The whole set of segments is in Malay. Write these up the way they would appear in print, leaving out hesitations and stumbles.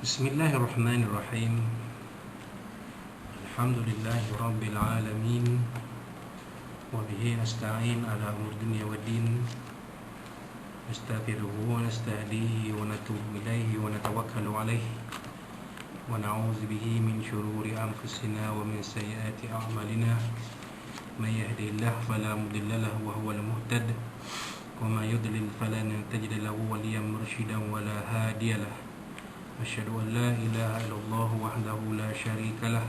Bismillahirrahmanirrahim. Alhamdulillahi rabbil alamin. Wa bihi nasta'in ala umur dunya waddin. Nastaghfiruhu wa nastahdihi wa natubu ilaihi wa natawakkalu alaihi. Wa na'udzu bihi min syururi anfusina wa min sayyiati a'malina. May yahdihillahu fala mudilla lahu wa huwal muhtad. Wa may yudlil falan tajid lahu waliyyan murshidan wa la hadiya lahu. Asyhadu an la ilaha illallah wahdahu la syarika lah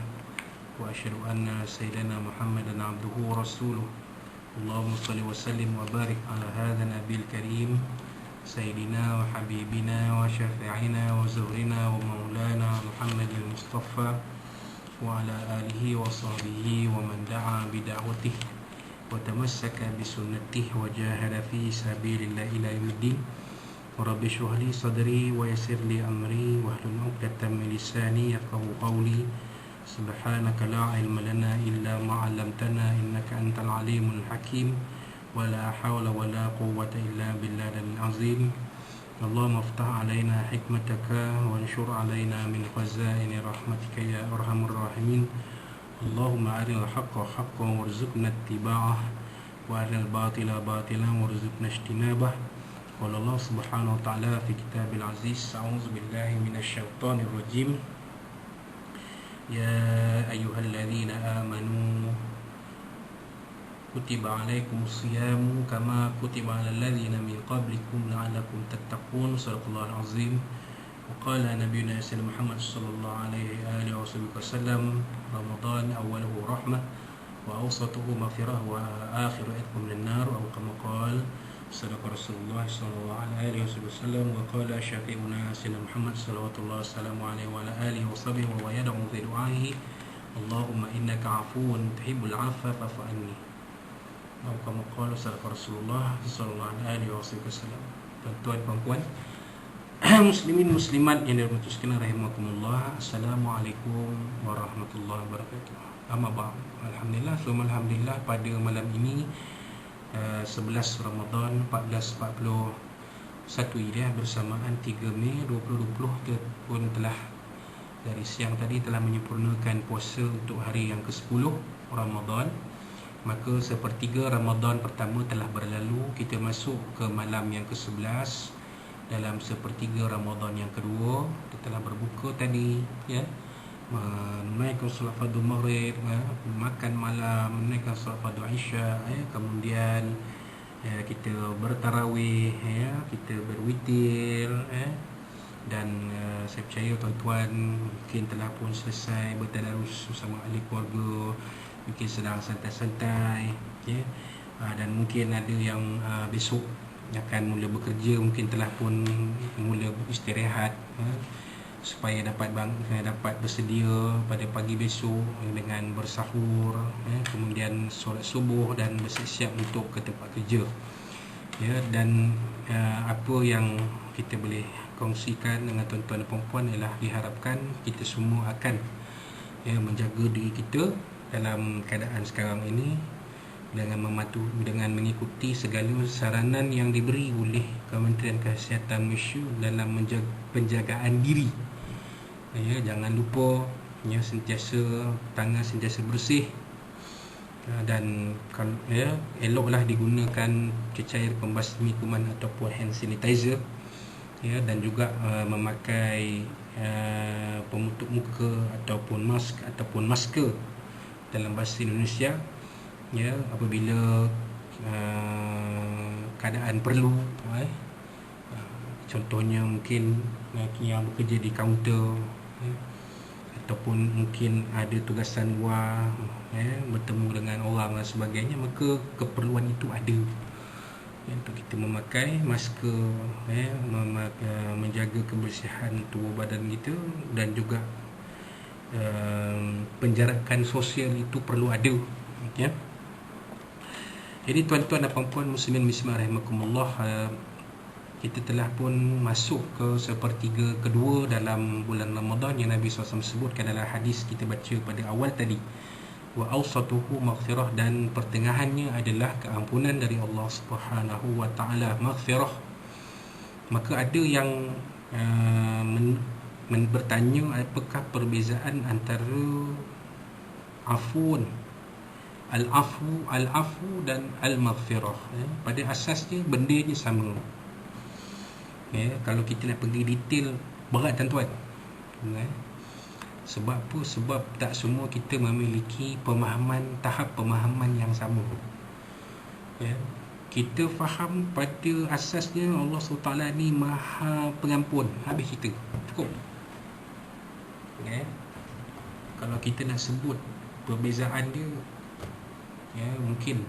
wa asyhadu anna sayyidana Muhammadan abduhu wa rasuluh. Allahumma shalli wa sallim wa barik ala hadha nabil karim sayyidina wa habibina wa syafi'ina wa zuhrina wa maulana Muhammadil Mustafa wa ala alihi wa sahbihi wa man da'a bi da'watihi wa tamassaka bi sunnatihi wa jahada fi sabilillah ila yaumiddin. Rabbi shrah li sadri wa yassir li amri wahlul 'uqdatam min lisani yafqahu qawli. Subhanaka la ilma lana illa ma 'allamtana innaka antal alimul hakim. Wa la hawla wa la quwwata illa billahil azim. Allahumma iftah 'alaina hikmataka wa anshur 'alaina min khazaini rahmatika ya arhamar rahimin. Allahumma arinal haqqa haqqan warzuqna ittiba'ah wa arinal batila batilan warzuqna ijtinabah. Qala Allah Subhanahu wa ta'ala fi kitabil aziz, a'udzu billahi minasyaitonir rajim. Ya ayyuhalladzina amanu kutiba alaikumus siyamu kama kutiba alal ladzina min qablikum la'allakum tattaqun. Shadaqallahul azim. Wa qala nabiyuna Muhammad sallallahu alaihi wasallam, Ramadan awwaluhu rahmah wa awsatuhu maghfirah wa akhiru itqun minan nar, aw kama qala Sadaqa Rasulullah sallallahu alaihi wasallam. Wa qala syafi'una sayyidina Muhammad sallallahu alaihi wa ala alihi wa sahbihi wa yad'u fi du'aihi, Allahumma innaka 'afuwun tuhibbul 'afwa fa'fu anni. Atau kama qala sadaqa Rasulullah sallallahu alaihi wasallam. Tuan-tuan dan puan muslimin muslimat yang dirahmati sekalian rahimakumullah, Assalamualaikum warahmatullahi wabarakatuh. Amma ba'd. Alhamdulillah pada malam ini 11 Ramadan 1441 Hijriah bersamaan 3 Mei 2020 pun telah dari siang tadi telah menyempurnakan puasa untuk hari yang ke-10 Ramadan. Maka sepertiga Ramadan pertama telah berlalu, kita masuk ke malam yang ke-11 dalam sepertiga Ramadan yang kedua. Kita telah berbuka tadi, ya, menaikkan solat fardu maghrib, makan malam, menaikkan solat fardu isya, kemudian kita bertarawih, kita berwitir, dan saya percaya tuan-tuan mungkin telah pun selesai bertadarus bersama ahli keluarga, mungkin sedang santai-santai, dan mungkin ada yang besok akan mula bekerja, mungkin telah pun mula istirahat, supaya dapat bersedia pada pagi besok dengan bersahur, kemudian solat subuh dan bersiap-siap untuk ke tempat kerja, dan apa yang kita boleh kongsikan dengan tuan-tuan dan puan-puan ialah diharapkan kita semua akan menjaga diri kita dalam keadaan sekarang ini dengan mengikuti segala saranan yang diberi oleh Kementerian Kesihatan Malaysia dalam penjagaan diri. Jangan lupa tangan sentiasa bersih, dan eloklah digunakan cecair pembasmi kuman ataupun hand sanitizer, dan juga memakai penutup muka ataupun masker dalam bahasa Indonesia, apabila keadaan perlu, contohnya mungkin yang bekerja di kaunter, ataupun mungkin ada tugasan luar, bertemu dengan orang dan sebagainya, maka keperluan itu ada untuk kita memakai masker, menjaga kebersihan tubuh badan kita, dan juga penjarakan sosial itu perlu ada, Jadi tuan-tuan dan puan-puan muslimin muslimat rahimakumullah, kita telah pun masuk ke sepertiga kedua dalam bulan Ramadan yang Nabi SAW sebutkan dalam hadis kita baca pada awal tadi. Wa awsatuhu maghfirah, dan pertengahannya adalah keampunan dari Allah Subhanahu wa ta'ala, maghfirah. Maka ada yang bertanya apakah perbezaan antara afun, al-afu dan al-maghfirah. Pada asasnya benda ni sama. Kalau kita nak pergi detail berat tuan-tuan. Sebab apa? Sebab tak semua kita memiliki tahap pemahaman yang sama. Kita faham pada asasnya Allah SWT ni Maha Pengampun. Habis kita cukup. Kalau kita nak sebut perbezaan dia, mungkin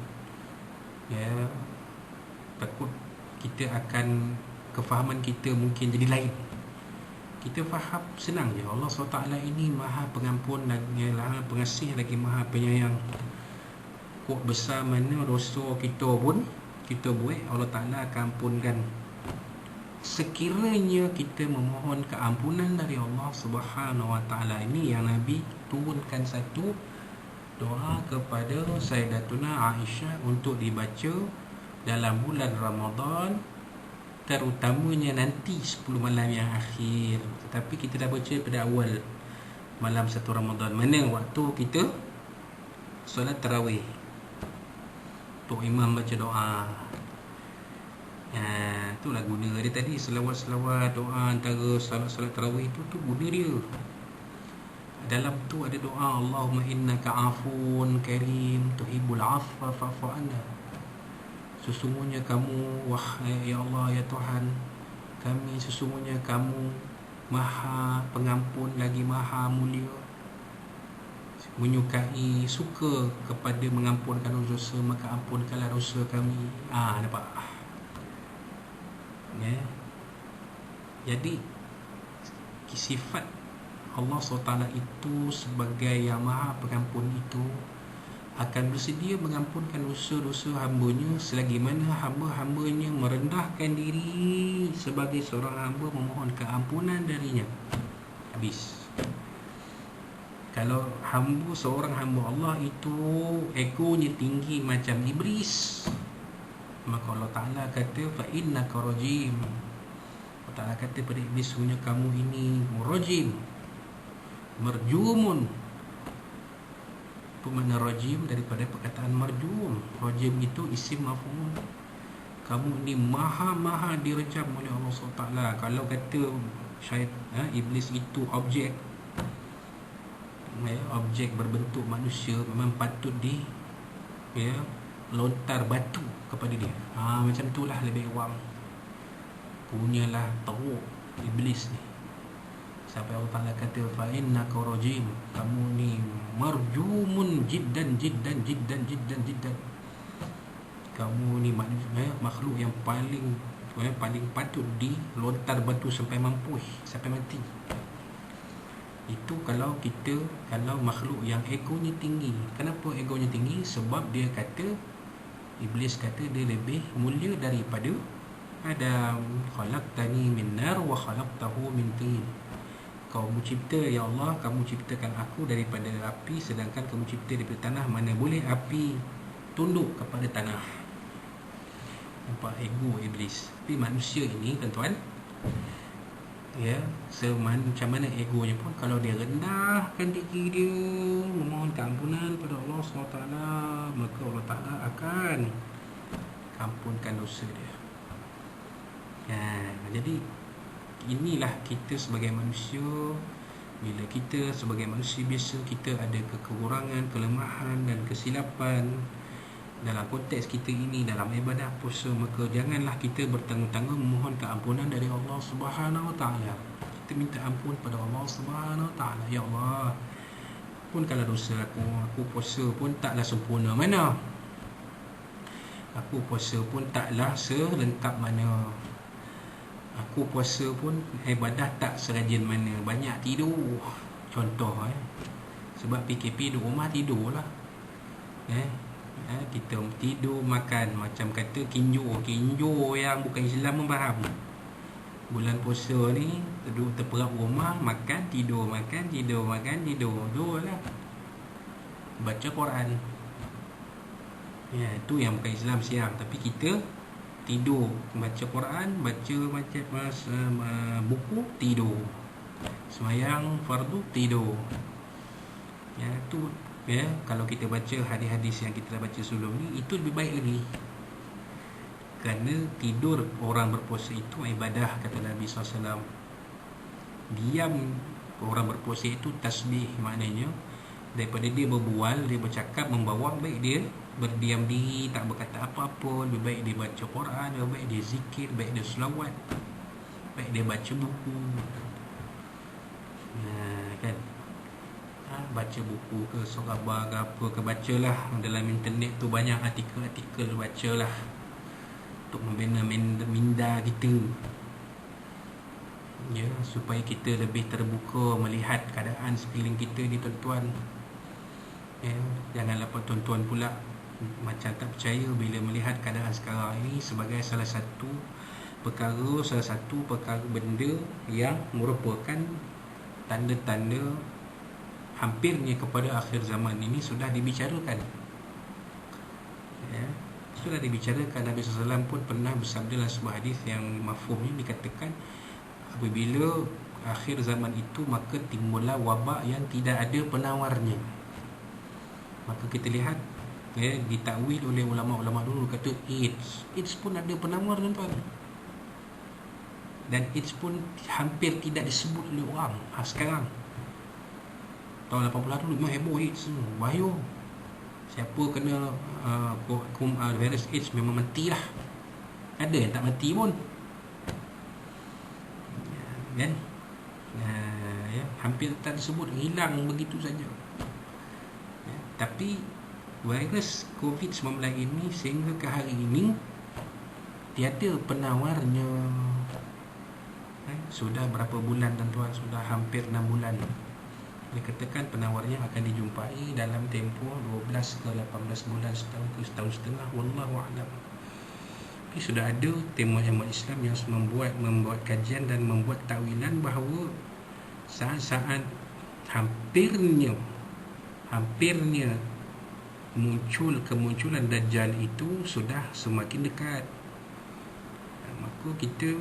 takut kita akan, kefahaman kita mungkin jadi lain. Kita faham senang je, Allah SWT ini Maha Pengampun dan Maha Pengasih lagi Maha Penyayang. Kok besar mana dosa kita pun kita buat, Allah Ta'ala akan ampunkan. Sekiranya kita memohon keampunan dari Allah Subhanahu Wa Ta'ala, ini yang Nabi turunkan satu doa kepada Sayyidatuna Aisyah untuk dibaca dalam bulan Ramadan, terutamanya nanti 10 malam yang akhir. Tetapi kita dah baca pada awal malam 1 Ramadan, mana waktu kita solat tarawih, Tok Imam baca doa. Itulah guna dia tadi, selawat-selawat, doa antara solat tarawih tu guna dia. Dalam tu ada doa, Allahumma innaka afun karim tuhibbul afwa fa'fu anna. Sesungguhnya kamu, wahai ya Allah, ya Tuhan kami, sesungguhnya kamu Maha Pengampun lagi Maha Mulia, menyukai, suka kepada mengampunkan dosa, maka ampunkanlah dosa kami. Nampak? Jadi sifat Allah SWT itu sebagai yang Maha Pengampun itu akan bersedia mengampunkan dosa-dosa hambanya selagi mana hamba-hambanya merendahkan diri sebagai seorang hamba memohon keampunan darinya. Habis. Kalau seorang hamba Allah itu egonya tinggi macam iblis, maka Allah Ta'ala kata fa innaka rajim. Allah Ta'ala kata pada iblis, sesungguhnya kamu ini rajim, marjumun. Apa makna rajim? Daripada perkataan marjum. Rajim itu isim maf'ul. Kamu ni maha direjam oleh Allah SWT. Kalau kata iblis itu objek berbentuk manusia, memang patut lontar batu kepada dia. Macam itulah lebih awam. Punyalah teruk iblis ni. Sampai Allah Ta'ala kata fa innaka rajim, kamu ni marjumun jiddan. Kamu ni makhluk yang paling patut dilontar batu sampai mampus, sampai mati. Itu kalau makhluk yang egonya tinggi. Kenapa egonya tinggi? Sebab dia kata, iblis kata dia lebih mulia daripada Adam. Khalaqtani min nar wa khalaqtahu min tin. Kamu cipta, ya Allah, kamu ciptakan aku daripada api, sedangkan kamu cipta daripada tanah. Mana boleh api tunduk kepada tanah? Nampak ego iblis. Tapi manusia ini, tuan-tuan, macam mana egonya pun, kalau dia rendahkan diri dia, memohon keampunan pada Allah SWT, maka Allah Ta'ala akan ampunkan dosa dia. Jadi inilah kita sebagai manusia. Bila kita sebagai manusia biasa, kita ada kekurangan, kelemahan dan kesilapan dalam konteks kita ini, dalam ibadah puasa, maka janganlah kita bertanggung-tanggung memohon keampunan dari Allah Subhanahu Wa Taala. Kita minta ampun pada Allah Subhanahu Wa Taala. Ya Allah, pun kalau dosa aku puasa pun taklah sempurna mana, aku puasa pun taklah serentak mana, aku puasa pun ibadah tak serajin mana, banyak tidur. Contoh sebab PKP di rumah tidurlah. Kita tidur makan macam kata kinjo yang bukan Islam pun faham. Bulan puasa ni duduk terperap rumah, makan tidur, makan tidur, makan tidur, lah. Baca Quran. Itu yang bukan Islam siang. Tapi kita tidur, baca Quran, baca macam buku, tidur. Semayang fardu tidur. Ya, tu ya, kalau kita baca hadis-hadis yang kita dah baca sebelum ni, itu lebih baik lagi. Kerana tidur orang berpuasa itu ibadah, kata Nabi SAW. Diam orang berpuasa itu tasbih, maknanya daripada dia berbual, dia bercakap, membawang, baik dia berdiam diri, tak berkata apa-apa. Lebih baik dia baca Quran, lebih baik dia zikir, baik dia selawat, baik dia baca buku. Kan, baca buku ke khabar ke apa ke, bacalah. Dalam internet tu banyak artikel-artikel, bacalah untuk membina minda kita, ya, supaya kita lebih terbuka melihat keadaan sekeliling kita ni, tuan-tuan. Ya, janganlah tuan-tuan pula macam tak percaya bila melihat keadaan sekarang ini sebagai salah satu perkara benda yang merupakan tanda-tanda hampirnya kepada akhir zaman ini sudah dibicarakan. Ya, sudah dibicarakan. Nabi SAW pun pernah bersabda dalam sebuah hadis yang mafhumnya dikatakan, apabila akhir zaman itu maka timbullah wabak yang tidak ada penawarnya. Maka kita lihat, ya, ditakwil oleh ulama-ulama dulu, kata AIDS pun ada penawar, tuan-tuan. Dan AIDS pun hampir tidak disebut oleh orang sekarang. Tahun 80 dulu memang heboh AIDS, bahaya. Siapa kena virus AIDS memang matilah. Ada yang tak mati pun, kan? Ya, hampir tak disebut, hilang begitu saja. Ya, tapi virus COVID-19 ini sehingga ke hari ini tiada penawarnya. Sudah berapa bulan, tuan-tuan? Sudah hampir 6 bulan. Dikatakan penawarnya akan dijumpai dalam tempoh 12 ke 18 bulan, setahun ke setahun setengah, wallahu a'lam. Tapi sudah ada ulama Islam yang membuat kajian dan membuat takwilan bahawa saat-saat hampirnya kemunculan Dajjal itu sudah semakin dekat. Maka kita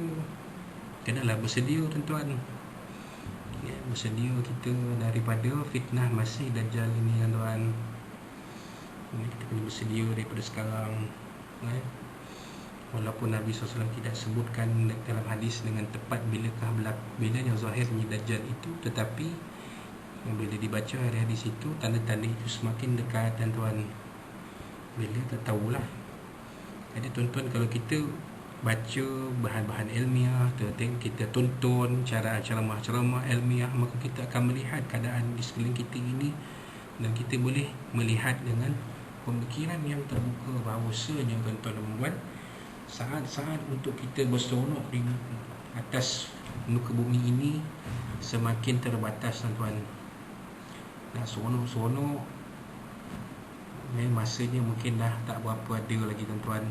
kenalah bersedia, tuan-tuan. Ya, bersedia kita daripada fitnah masih Dajjal ini, tuan-tuan. Kita kena bersedia daripada sekarang. Walaupun Nabi SAW tidak sebutkan dalam hadis dengan tepat bila yang zahirnya Dajjal itu, tetapi bila dibaca hadis itu, tanda-tanda itu semakin dekat, tuan-tuan. Bila kita tahulah. Jadi tuan-tuan, kalau kita baca bahan-bahan ilmiah, kita tonton ceramah-ceramah ilmiah, maka kita akan melihat keadaan di sekeliling kita ini, dan kita boleh melihat dengan pemikiran yang terbuka bahawasanya, tuan-tuan dan puan, saat-saat untuk kita berseronok di atas muka bumi ini semakin terbatas, tuan-tuan. Nak seronok-seronok, masanya mungkin dah tak berapa ada lagi, tuan-tuan.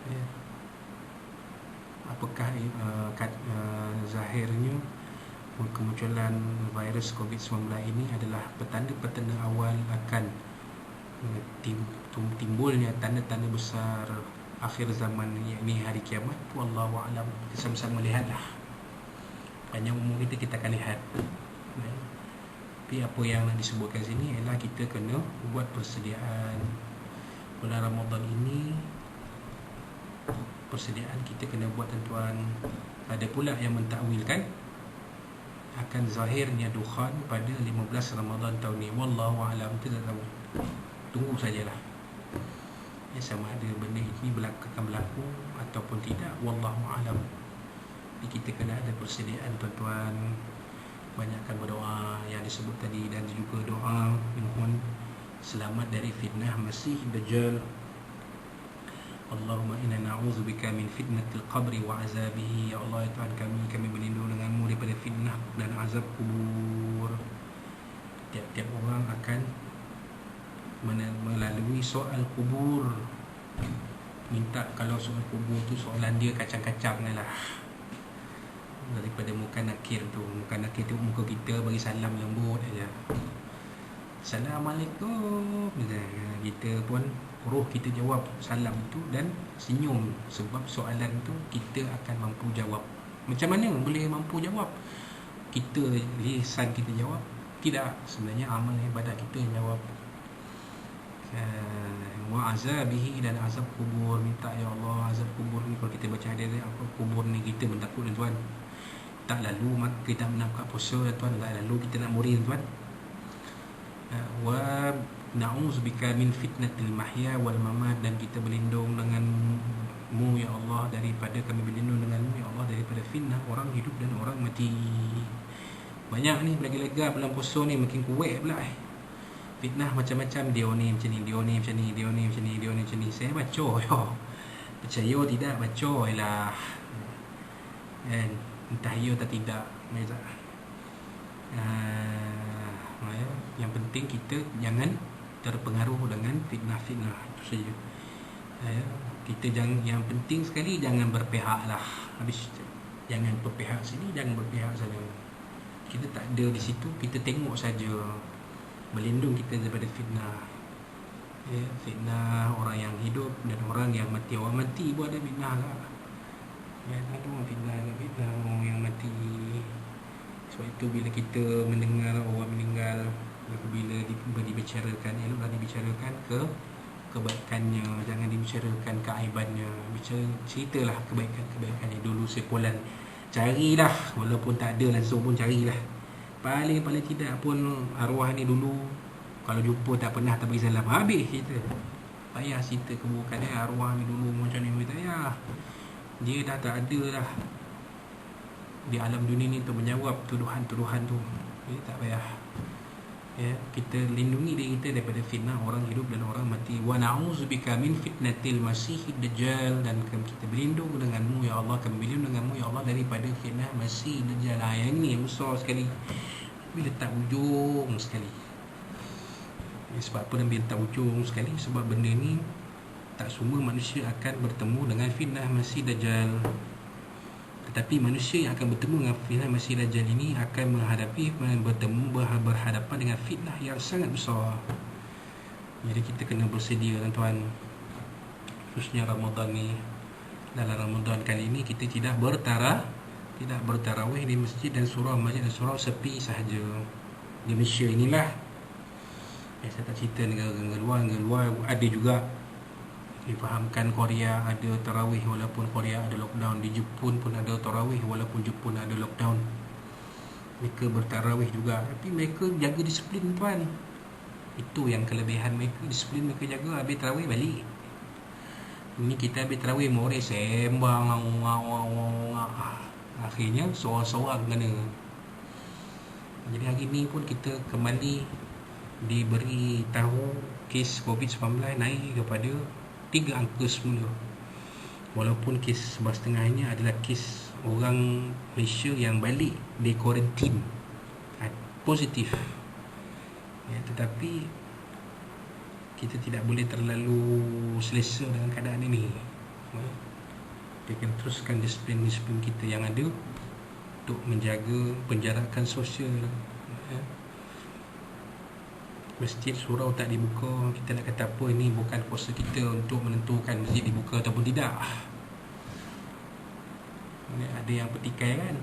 Ya. Apakah zahirnya kemunculan virus COVID-19 ini adalah petanda-petanda awal akan timbulnya tanda-tanda besar akhir zaman, yakni hari kiamat? Wallahu a'lam. Kita sama-sama lihatlah. Panjang umur kita akan lihat. Tapi apa yang disebutkan sini ialah kita kena buat persediaan. Bulan Ramadan ini persediaan kita kena buat, tuan-tuan. Ada pula yang mentakwilkan akan zahirnya dukhan pada 15 Ramadan tahun ni. Wallahu a'lam, kita tak tahu. Tunggu sajalah. Ya, sama ada benda ini akan berlaku ataupun tidak, wallahu a'lam. Jadi kita kena ada persediaan, tuan-tuan. Banyakkan berdoa yang disebut tadi, dan juga doa mohon selamat dari fitnah Masih Dajjal. Allahumma inna na'udzubika min fitnatil qabri wa azabihi. Ya Allah, ya Tuhan kami berlindung denganmu daripada fitnah dan azab kubur. Tiap-tiap orang akan melalui soal kubur. Minta, kalau soal kubur tu soalan dia kacang-kacang lah, daripada muka nakir tu. Muka nakir tu muka kita bagi salam lembut aja. Assalamualaikum. Kita pun roh kita jawab salam tu dan senyum, sebab soalan tu kita akan mampu jawab. Macam mana boleh mampu jawab? Kita, lisan kita jawab? Tidak, sebenarnya amal ibadat kita yang jawab. Wa azabihi, dan azab kubur. Minta, ya Allah, azab kubur ni, kalau kita baca hadis apa kubur ni, kita pun takut tuan. Tak lalu kita nak buka puasa tuan, tak lalu kita nak murid tuan. Wa na'udzubika min fitnatil mahya wal mamat, dan kita berlindung denganmu ya Allah, daripada kami berlindung denganmu ya Allah daripada fitnah orang hidup dan orang mati. Banyak ni lagi-lega bulan puasa ni, makin kuat pula fitnah macam-macam. Dia ni macam ni, dia ni macam ni, dia ni macam ni, dia ni macam ni. Saya baca yo, percaya tidak baca ialah kan, entah ya atau tidak. Yang penting kita jangan terpengaruh dengan fitnah-fitnah, itu saja. Kita jangan, yang penting sekali jangan berpihak lah. Habis, jangan berpihak sini, jangan berpihak sana. Kita tak ada di situ, kita tengok saja. Berlindung kita daripada fitnah. Fitnah orang yang hidup dan orang yang mati. Orang mati pun ada fitnah lah. Ada orang fitnah orang yang mati. Sebab itu bila kita mendengar orang meninggal, bila dibicarakan, eloklah dibicarakan kebaikannya, jangan dibicarakan keaibannya. Ceritalah kebaikan-kebaikannya dulu sepolan. Carilah, walaupun tak ada langsung pun carilah. Paling tidak pun arwah ni dulu kalau jumpa tak pernah tak bagi salam, habis cerita. Payah cerita keburukan arwah ni dulu macam ni, tak payah. Dia dah tak ada dah di alam dunia ni untuk menjawab tuduhan-tuduhan tu. Tak payah. Kita lindungi diri kita daripada fitnah orang hidup dan orang mati. Wa na'udzubika min fitnatil masiihid dajjal, dan kita berlindung denganmu ya Allah, kami berlindung denganmu ya Allah daripada fitnah Masih Dajjal. Yang ni besar sekali, bila tak ujung sekali. Sebab apa Nabi tak ujung sekali? Sebab benda ni tak semua manusia akan bertemu dengan fitnah Masih Dajjal. Tetapi manusia yang akan bertemu dengan fitnah Masih Dajjal ini akan berhadapan dengan fitnah yang sangat besar. Jadi kita kena bersedia tuan-tuan. Khususnya Ramadan ni. Dalam Ramadan kali ini kita tidak bertarawih di masjid dan masjid dan surau sepi sahaja. Di Malaysia inilah. Saya tak cerita negara luar ada juga. Difahamkan Korea ada tarawih walaupun Korea ada lockdown. Di Jepun pun ada tarawih walaupun Jepun ada lockdown. Mereka bertarawih juga, tapi mereka jaga disiplin tuan. Itu yang kelebihan mereka, disiplin mereka jaga. Habis tarawih balik. Ini kita habis tarawih more sembang, akhirnya seorang-seorang kena. Jadi hari ni pun kita kembali diberi tahu kes COVID-19 naik kepada 3 angka semula. Walaupun kes 11.5-nya adalah kes orang Malaysia yang balik di kuarantin positif. Tetapi kita tidak boleh terlalu selesa dengan keadaan ini. Kita akan teruskan disiplin kita yang ada untuk menjaga penjarakan sosial. Masjid surau tak dibuka, kita nak kata apa, ini bukan kuasa kita untuk menentukan masjid dibuka ataupun tidak. Ada yang petikai kan,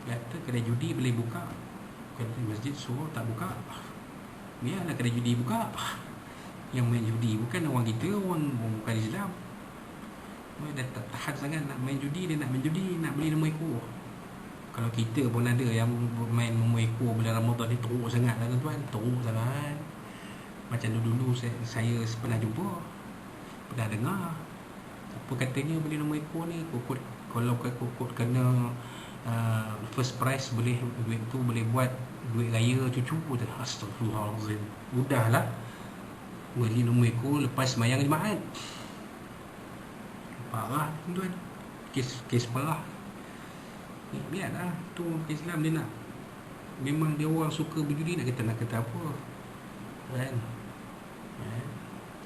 kata kedai judi boleh buka, masjid surau tak buka. Biarlah kedai judi buka. Yang main judi bukan orang kita, orang bukan Islam. Dia tak tahan sangat nak main judi, dia nak main judi, nak beli nombor ekor. Kalau kita pun ada yang main nombor ekor bulan Ramadan ni, teruk sangat lah tuan-tuan, teruk sangat. Macam dulu saya pernah jumpa, pernah dengar apa katanya beli nombor ekor ni, kalau kukut kena first prize, boleh duit tu boleh buat duit raya cucu tu. Astagfirullahalazim. Udahlah beli nombor ekor lepas sembahyang Jumaat. Parah tuan, kes parah. Biarlah tu Islam, dia nak, memang dia orang suka berjudi, nak kata apa kan.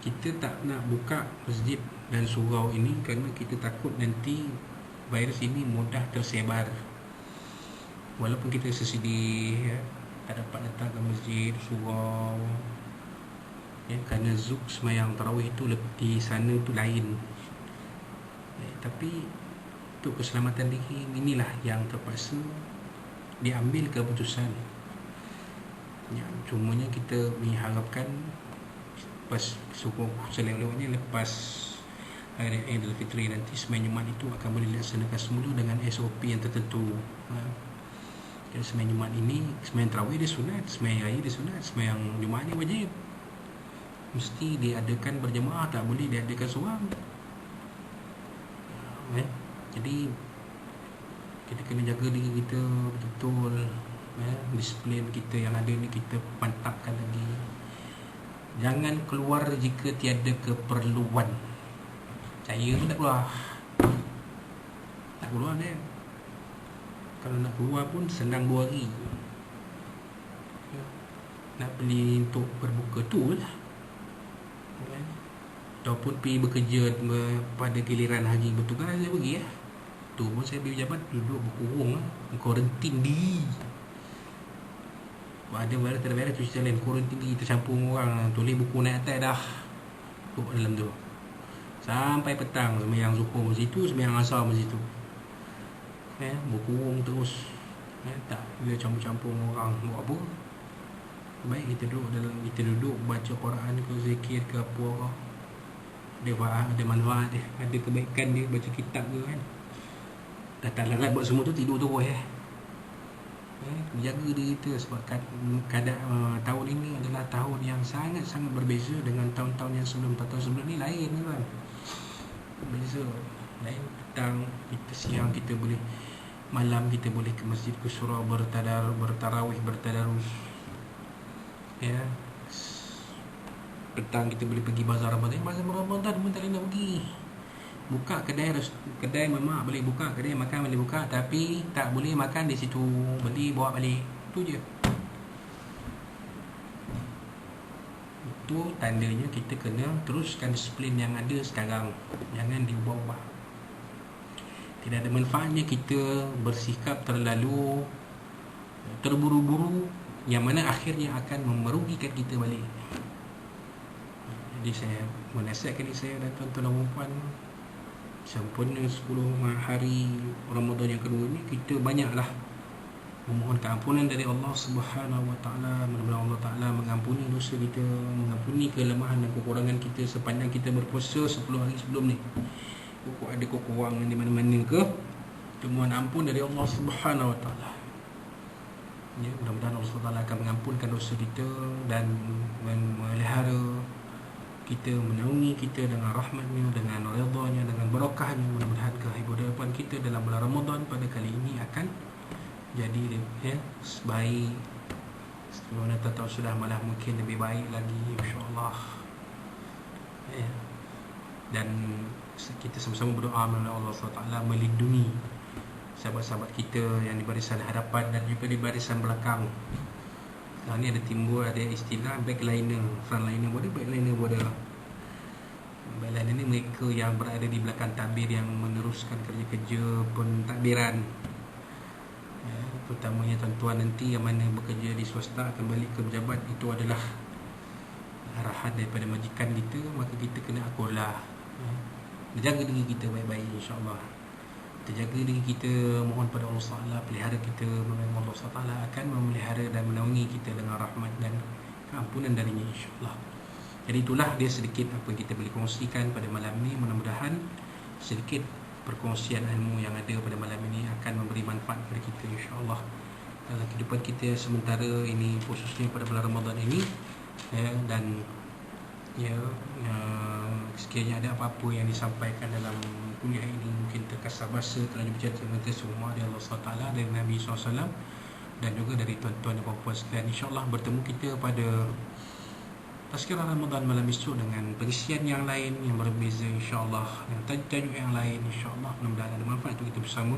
Kita tak nak buka masjid dan surau ini kerana kita takut nanti virus ini mudah tersebar. Walaupun kita sesedih tak dapat datang ke masjid, surau, kerana zuk sembahyang tarawih itu di sana tu lain. Tapi untuk keselamatan diri, inilah yang terpaksa diambil keputusan. Ya, cumanya kita mengharapkan lepas selewat-lewatnya lepas hari Aidilfitri nanti sembahyang Jumaat itu akan boleh dilaksanakan semula dengan SOP yang tertentu. Jadi sembahyang Jumaat ini, sembahyang tarawih dia sunat, sembahyang raya dia sunat, sembahyang Jumaat ni wajib. Mesti diadakan berjemaah, tak boleh diadakan seorang. Jadi kita kena jaga diri kita betul-betul. Disiplin kita yang ada ni kita pantapkan lagi. Jangan keluar jika tiada keperluan. Saya pun tak keluar. Tak keluar dia. Kalau nak keluar pun senang 2 hari. Nak beli untuk berbuka tu lah. Ataupun pergi bekerja pada giliran haji bertugas, saya pergi lah. Tu pun saya pergi pejabat duduk berkurung lah. Kuarantin diri. Ada beres cuci lain, kuarantin diri, tercampur orang, tulis buku naik atas dah. Duduk dalam tu sampai petang, sembahyang zuhur macam situ, sembahyang asar macam situ. Berkurung terus. Tak dia campur-campur orang. Buat apa? Baik kita duduk baca Quran ke zikir ke apa, ada manfaat dia, ada kebaikan dia, baca kitab ke kan. Datang larat buat semua tu, tidur terus jaga diri kita. Sebab keadaan tahun ini adalah tahun yang sangat-sangat berbeza dengan tahun-tahun yang sebelum. Tahun sebelum ni lain kan, berbeza. Lain petang kita, siang kita boleh, malam kita boleh ke masjid, ke surau, bertarawih, bertadarus. Petang kita boleh pergi bazar Ramadan. Bazar Ramadan pun tak boleh nak pergi. Buka kedai mamak boleh buka, kedai makan boleh buka, tapi tak boleh makan di situ, beli bawa balik. Tu je. Itu tandanya kita kena teruskan disiplin yang ada sekarang. Jangan diubah-ubah. Tidak ada manfaatnya kita bersikap terlalu terburu-buru, yang mana akhirnya akan merugikan kita balik. Jadi saya menasihatkan diri saya dan tuan-tuan dan puan, sempurna 10 hari Ramadan yang kedua ni, kita banyaklah memohon keampunan dari Allah Subhanahu Wa Taala. Mudah-mudahan Allah Taala mengampuni dosa kita, mengampuni kelemahan dan kekurangan kita sepanjang kita berpuasa 10 hari sebelum ni. Kalau ada kekurangan di mana-mana ke, kita mohon ampun dari Allah Subhanahu Wa Taala. Ya, mudah-mudahan Allah Taala akan mengampunkan dosa kita dan memelihara kita, menaungi kita dengan rahmat-Nya, dengan ridha-Nya, dengan barakah-Nya. Mudah-mudahan kehidupan kita dalam bulan Ramadan pada kali ini akan jadi sebaik, sebagaimana tahu sudah, malah mungkin lebih baik lagi insya-Allah. Dan kita sama-sama berdoa memohon Allah SWT melindungi sahabat-sahabat kita yang di barisan hadapan dan juga di barisan belakang. Sekarang ni ada timbul, ada istilah backliner, frontliner boleh, backliner boleh. Backliner ni mereka yang berada di belakang takbir, yang meneruskan kerja-kerja pentadbiran. Terutamanya tuan-tuan nanti yang mana bekerja di swasta akan balik ke pejabat, itu adalah arahan daripada majikan kita, maka kita kena akurlah. Jaga diri kita baik-baik insya-Allah. Kita jaga diri kita, mohon pada Allah SWT pelihara kita. Memang Allah SWT akan memelihara dan menaungi kita dengan rahmat dan keampunan darinya insya-Allah. Jadi itulah dia sedikit apa yang kita boleh kongsikan pada malam ini. Mudah-mudahan sedikit perkongsian ilmu yang ada pada malam ini akan memberi manfaat kepada kita insya-Allah dalam kehidupan kita sementara ini, khususnya pada bulan Ramadan ini. Dan sekiranya ada apa-apa yang disampaikan dalam kuliah ini mungkin terkasar bahasa, kerana berbicara dengan semua dari Allah SWT, dari Nabi SAW, dan juga dari tuan-tuan dan puan-puan sekalian. InsyaAllah bertemu kita pada Tazkirah Ramadan malam esok dengan pengisian yang lain yang berbeza insyaAllah, dengan tajuk yang lain insyaAllah. Mudah-mudahan ada manfaat untuk kita bersama.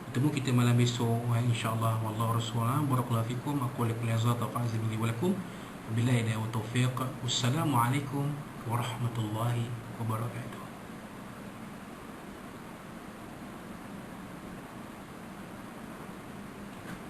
Bertemu kita malam esok insyaAllah. Wallahu Rasulullah. Barakallahu fikum. Aku lakum liazat wa fa'azim li walakum. Wabillahi wa taufiq. Wassalamualaikum warahmatullahi wabarakatuh.